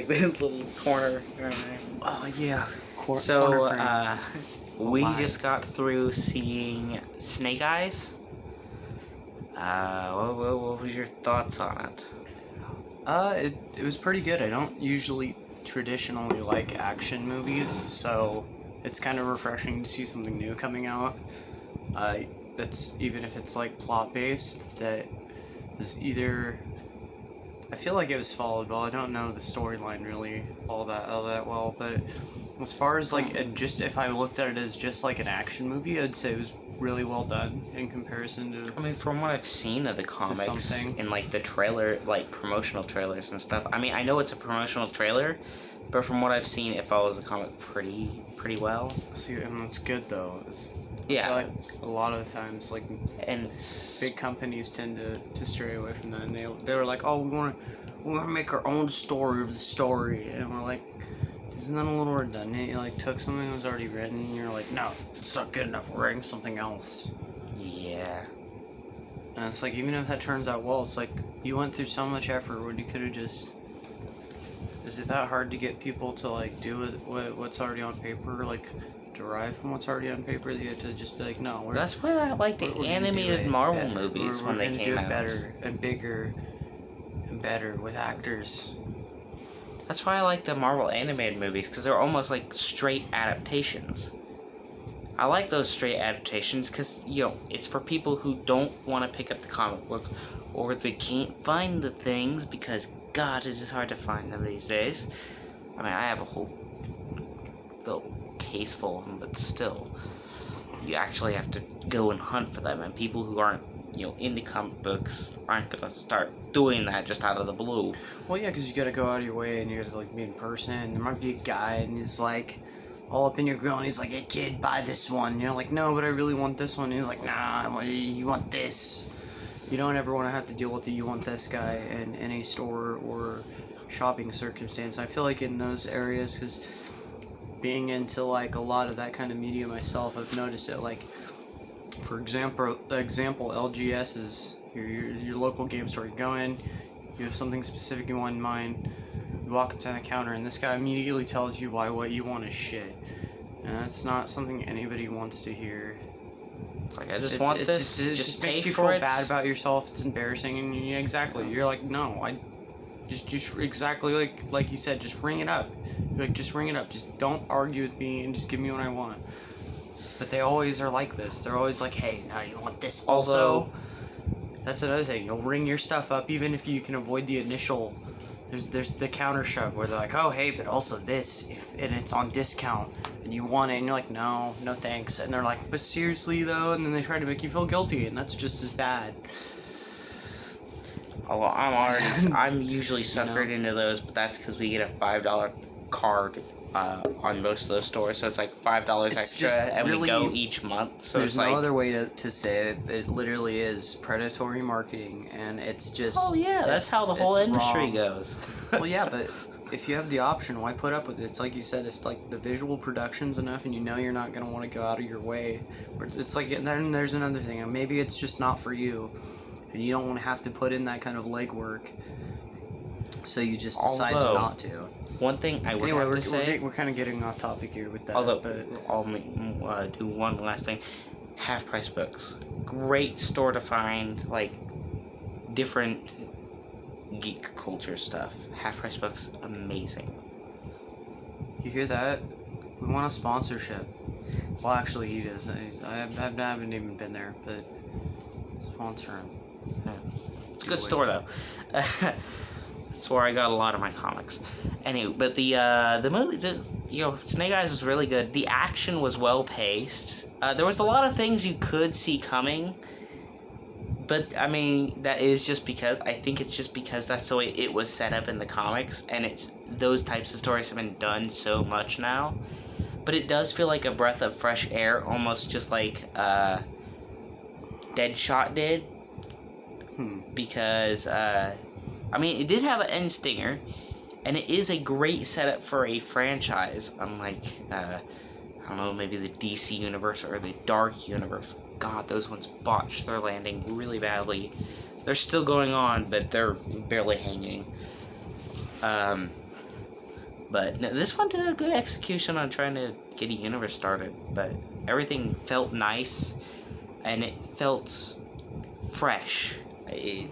like the little corner. Oh yeah. So we Why? just got through seeing Snake Eyes. What was your thoughts on it? It was pretty good. I don't usually traditionally like action movies, so it's kind of refreshing to see something new coming out. That's even if it's like plot based. That is either. I feel like it was followed well. I don't know the storyline really all that well, but as far as like just if I looked at it as just like an action movie, I'd say it was really well done in comparison to. I mean, from what I've seen of the comics something. and like the trailer, like promotional trailers and stuff. I mean, I know it's a promotional trailer, but from what I've seen, it follows the comic pretty well. See, and that's good though. Yeah. I feel like a lot of times, like And big companies tend to stray away from that, and they were like, oh, we want to make our own story of the story, and we're like, isn't that a little redundant? You like took something that was already written, and you're like, no, it's not good enough. We're writing something else. yeah. And it's like, even if that turns out well, it's like you went through so much effort when you could have just. Is it that hard to get people to like do what's already on paper, like derive from what's already on paper? That you have to just be like, no. That's why I like the animated Marvel movies when they came out. We're gonna do it better and bigger and better with actors. That's why I like the Marvel animated movies, because they're almost like straight adaptations. I like those straight adaptations because, you know, it's for people who don't want to pick up the comic book or they can't find the things because, God, it is hard to find them these days. I mean, I have a whole little case full of them, but still, you actually have to go and hunt for them, and people who aren't, you know, into comic books aren't going to start doing that just out of the blue. Well, yeah, because you got to go out of your way and you got to, like, meet in person, and there might be a guy, and he's, like, all up in your grill, and he's like, hey, kid, buy this one. And you're like, no, but I really want this one. And he's like, nah, you want this. You don't ever want to have to deal with the you want this guy in any store or shopping circumstance. I feel like in those areas, because being into, like, a lot of that kind of media myself, I've noticed it, like, for example, LGS is your local game store. You go in, you have something specific you want in mind, you walk up to the counter, and this guy immediately tells you why what you want is shit. And that's not something anybody wants to hear. Like, I just want this, It just makes pay you for feel it. bad about yourself. It's embarrassing, and exactly, you're like, no, I just exactly like you said, just ring it up. Like, just ring it up. Just don't argue with me, and just give me what I want. But they always are like this. They're always like, hey, now you want this also? That's another thing. You'll ring your stuff up even if you can avoid the initial. There's the counter shove where they're like, oh, hey, but also this, and it's on discount, and you want it, and you're like, no thanks. And they're like, but seriously, though? And then they try to make you feel guilty, and that's just as bad. Oh, well, I'm usually suckered into those, but that's because we get a $5 card on most of those stores, so it's like $5 extra, and really, we go each month. So there's it's no other way to say it. It literally is predatory marketing, and it's just. Oh yeah, that's how the whole industry goes. Well, yeah, but if you have the option, why put up with it? It's like you said, if like the visual production's enough, and you know you're not gonna want to go out of your way, it's like then there's another thing, and maybe it's just not for you, and you don't want to have to put in that kind of legwork. So you just decide to not to. One thing I would have to say... We're kind of getting off topic here with that. Although, but I'll do one last thing. Half-price books. Great store to find, like, different geek culture stuff. Half-price books, amazing. You hear that? We want a sponsorship. Well, actually, he does. I haven't even been there, but sponsor him. Yeah, it's a good store, though. That's where I got a lot of my comics. Anyway, but the movie, Snake Eyes was really good. The action was well paced. There was a lot of things you could see coming, but I mean that is just because I think it's just because that's the way it was set up in the comics, and it's those types of stories have been done so much now. But it does feel like a breath of fresh air, almost just like Deadshot did, because. I mean, it did have an end stinger, and it is a great setup for a franchise, unlike, I don't know, maybe the DC Universe or the Dark Universe. God, those ones botched their landing really badly. They're still going on, but they're barely hanging. But no, this one did a good execution on trying to get a universe started. But everything felt nice, and it felt fresh.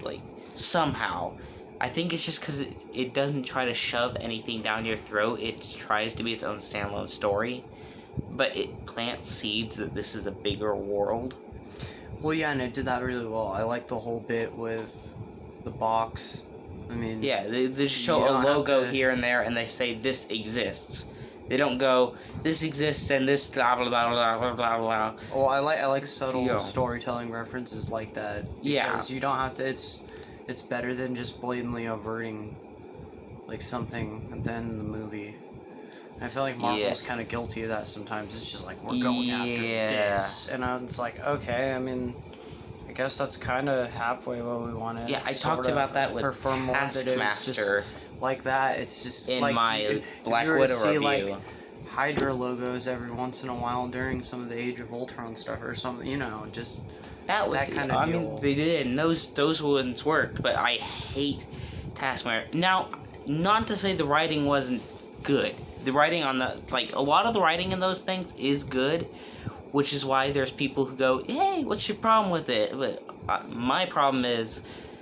Like, somehow. I think it's just because it doesn't try to shove anything down your throat. It tries to be its own standalone story. But it plants seeds that this is a bigger world. Well, yeah, and it did that really well. I like the whole bit with the box. I mean, Yeah, they show you a don't have logo to- here and there, and they say this exists. They don't go, this exists and this blah blah blah blah blah blah blah. well, I like subtle Yeah. storytelling references like that. Yeah. Because you don't have to. It's better than just blatantly averting, like, something at the end of the movie. I feel like Marvel's kind of guilty of that sometimes. It's just like, we're going after Yeah. this, and it's like, okay, I mean, I guess that's kind of halfway what we wanted. Yeah, I sort talked of. about that with prefer more that it was Taskmaster just like that. It's just in like my if Black you were to Widow see, review. like, Hydra logos every once in a while during some of the Age of Ultron stuff or something, you know, just that that kinda I deal. mean, they did, and those ones worked, but I hate Taskmaster. Now, not to say the writing wasn't good. The writing on the, like, a lot of the writing in those things is good, which is why there's people who go, hey, what's your problem with it? But my problem is,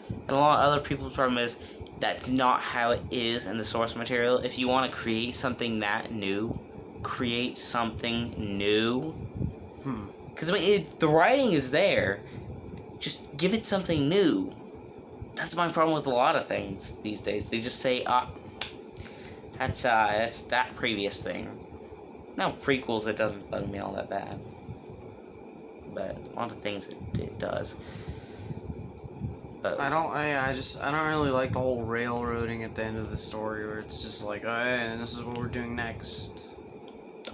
and a lot of other people's problem is, that's not how it is in the source material. If you want to create something that new, create something new. Because, I mean, the writing is there. Just give it something new. That's my problem with a lot of things these days. They just say, that's that previous thing. Now, prequels, it doesn't bug me all that bad. But a lot of things it does. But I don't really like the whole railroading at the end of the story where it's just like, oh, and this is what we're doing next.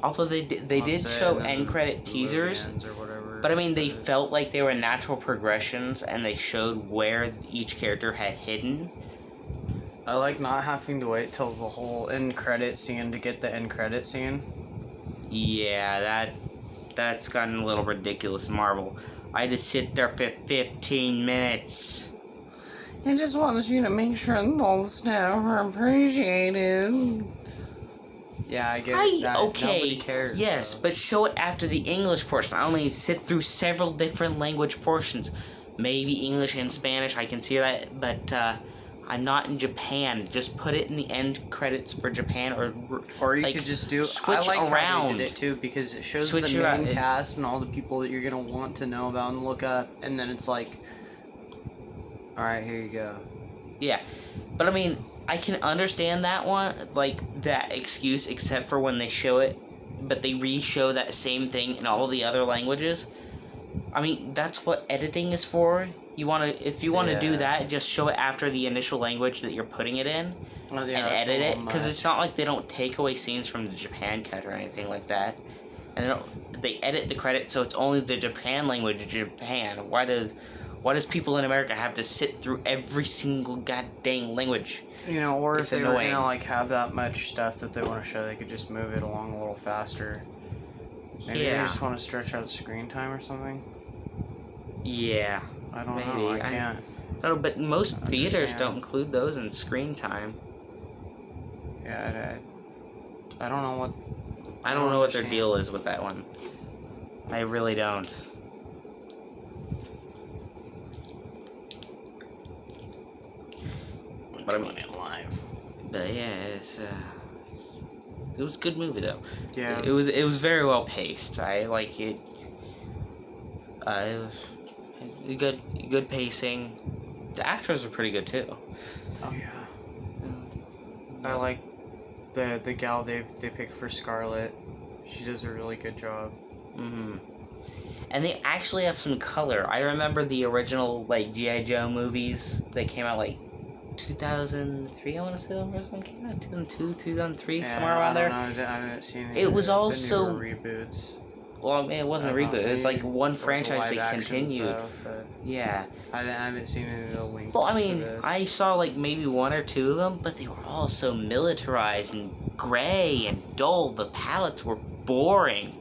although they did show end credit teasers, Or whatever. but I mean they felt like they were natural progressions, and they showed where each character had hidden. I like not having to wait till the whole end credit scene to get the end credit scene. Yeah, that's gotten a little ridiculous in Marvel. I had to sit there for 15 minutes. It just wants you to make sure that all the staff are appreciated. Yeah, I get that. Okay, Nobody cares. yes, though. but show it after the English portion. I only sit through several different language portions. Maybe English and Spanish, I can see that, but I'm not in Japan. Just put it in the end credits for Japan, Or you like, could just do. switch I like how around. they did it too because it shows Switch the main around. cast and all the people that you're gonna want to know about and look up, and then it's like, all right, here you go. Yeah, but I mean, I can understand that one, like, that excuse, except for when they show it, but they re-show that same thing in all the other languages. I mean, that's what editing is for. If you wanna do Yeah. that, just show it after the initial language that you're putting it in, Well, yeah, and that's a edit it, little because much. it's not like they don't take away scenes from the Japan cut or anything like that. And they edit the credit so it's only the Japan language in Japan. Why does people in America have to sit through every single goddamn language? You know, or It's if they were annoying. gonna like have that much stuff that they want to show, they could just move it along a little faster. Maybe they Yeah. just want to stretch out screen time or something. Yeah. I don't Maybe. know. I can't. No, but most I theaters understand. don't include those in screen time. Yeah, I don't know what. I don't know what their understand. deal is with that one. I really don't. But I mean, live. but yeah, it was a good movie though. Yeah. It was very well paced. I like it. It was good pacing. The actors are pretty good too. Oh yeah. I like the gal they picked for Scarlet. She does a really good job. Mm-hmm. And they actually have some color. I remember the original, like, G.I. Joe movies. They came out, like, 2003, I want to say the first one came out. 2002, 2003, Yeah, somewhere around there. I haven't seen any It of was the also- newer reboots. Well, I mean, it wasn't a reboot. It was, like, one Like the franchise live that action continued. stuff, but Yeah. I haven't seen any of the links. Well, I to mean, this. I saw, like, maybe one or two of them, but they were all so militarized and gray and dull. The palettes were boring.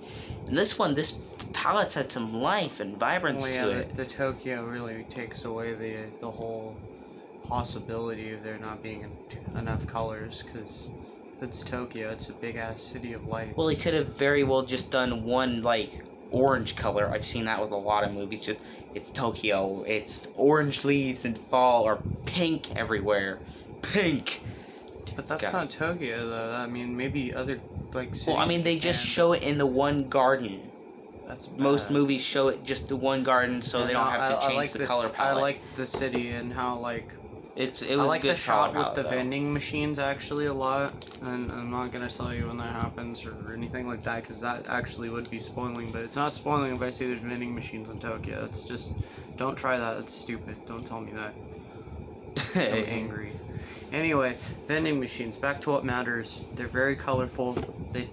And this one, the palettes had some life and vibrance Well, yeah, to it. the Tokyo really takes away the whole possibility of there not being enough colors, because It's Tokyo. It's a big ass city of lights. Well, he could have very well just done one, like, orange color. I've seen that with a lot of movies. Just, it's Tokyo. It's orange leaves in fall, or pink everywhere. Pink! But that's God. not Tokyo, though. I mean, maybe other, like, cities. Well, I mean, they just show it in the one garden. That's Most bad. movies show it just the one garden, so Yeah, they don't no, have to I change like the this, color palette. I like the city and how, like, it was I like a good the shot color with the palette, though. vending machines actually a lot, and I'm not gonna tell you when that happens or anything like that, because that actually would be spoiling. But it's not spoiling if I say there's vending machines in Tokyo. It's just, don't try that. It's stupid. Don't tell me that. I'm angry. Anyway, vending machines. Back to what matters. They're very colorful. They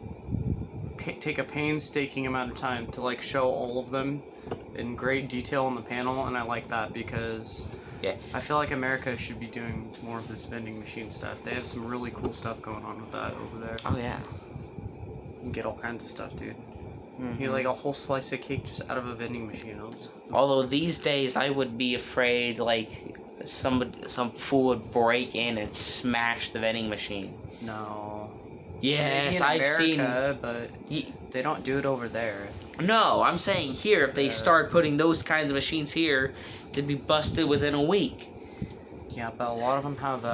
take a painstaking amount of time to like show all of them in great detail on the panel, and I like that because Yeah. I feel like America should be doing more of this vending machine stuff. They have some really cool stuff going on with that over there. Oh, yeah. You can get all kinds of stuff, dude. Mhm. You get like a whole slice of cake just out of a vending machine. It'll just- Although these days I would be afraid, like, some fool would break in and smash the vending machine. No. Yes, Maybe in I've seen. America, but they don't do it over there. No, I'm saying here, if they start putting those kinds of machines here, they'd be busted within a week. Yeah, but a lot of them have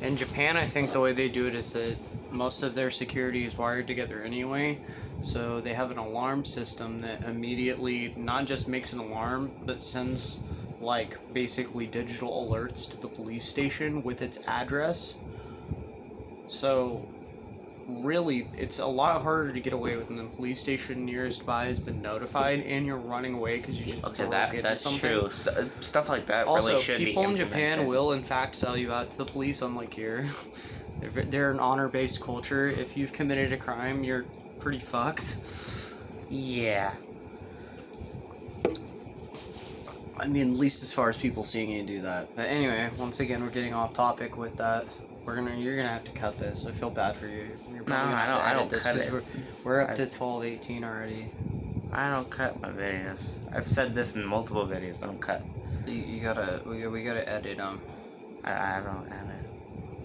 in Japan, I think the way they do it is that most of their security is wired together anyway. So they have an alarm system that immediately not just makes an alarm, but sends like basically digital alerts to the police station with its address. So really, it's a lot harder to get away with when the police station nearest by has been notified and you're running away because you just Okay, broke into that's something. true. Stuff like that Also, really should be people in Japan implemented. will in fact sell you out to the police, unlike here. They're an honor-based culture. If you've committed a crime, you're pretty fucked. Yeah. I mean, at least as far as people seeing you do that. But anyway, once again, we're getting off topic with that. You're gonna have to cut this. I feel bad for you. You're probably gonna have to I edit don't this cut 'cause it. We're up to 12:18 already. I don't cut my videos. I've said this in multiple videos. I don't cut. We gotta edit them. I don't edit.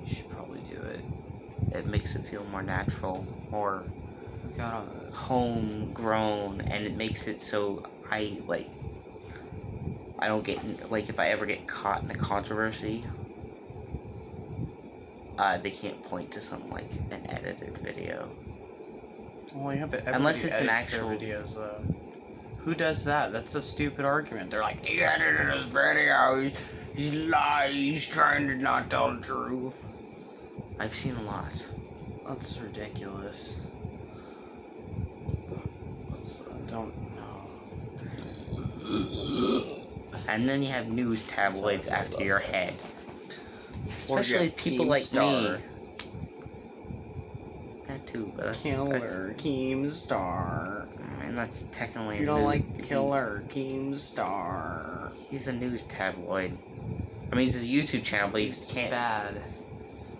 You should probably do it. It makes it feel more natural, more We gotta. homegrown, and it makes it so I don't get, like, if I ever get caught in a controversy, they can't point to something like an edited video. Well, yeah, but Unless everybody it's an edits their actual- videos, though. Who does that? That's a stupid argument. They're like, he edited his video. He's lying. He's trying to not tell the truth. I've seen a lot. That's ridiculous. I don't know. And then you have news tabloids after your head. Especially Or people like Keemstar. me. That too, but that's, Killer Keemstar. and that's technically You a don't news- like Killer Keemstar. He's a news tabloid. I mean, he's a YouTube channel, but He's he can't. bad.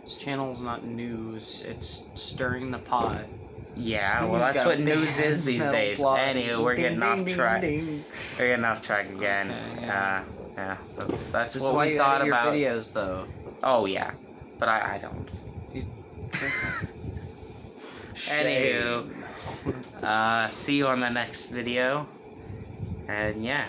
His channel's not news. It's stirring the pot. Yeah, well, He's that's got what a news big is these metal days. block. Anywho, we're Ding, getting ding, off ding, track. ding. We're getting off track again. Okay, Yeah, that's This is what why we you thought edit your about. videos, though. Oh yeah, but I don't. Anywho, Shame. see you on the next video, and yeah.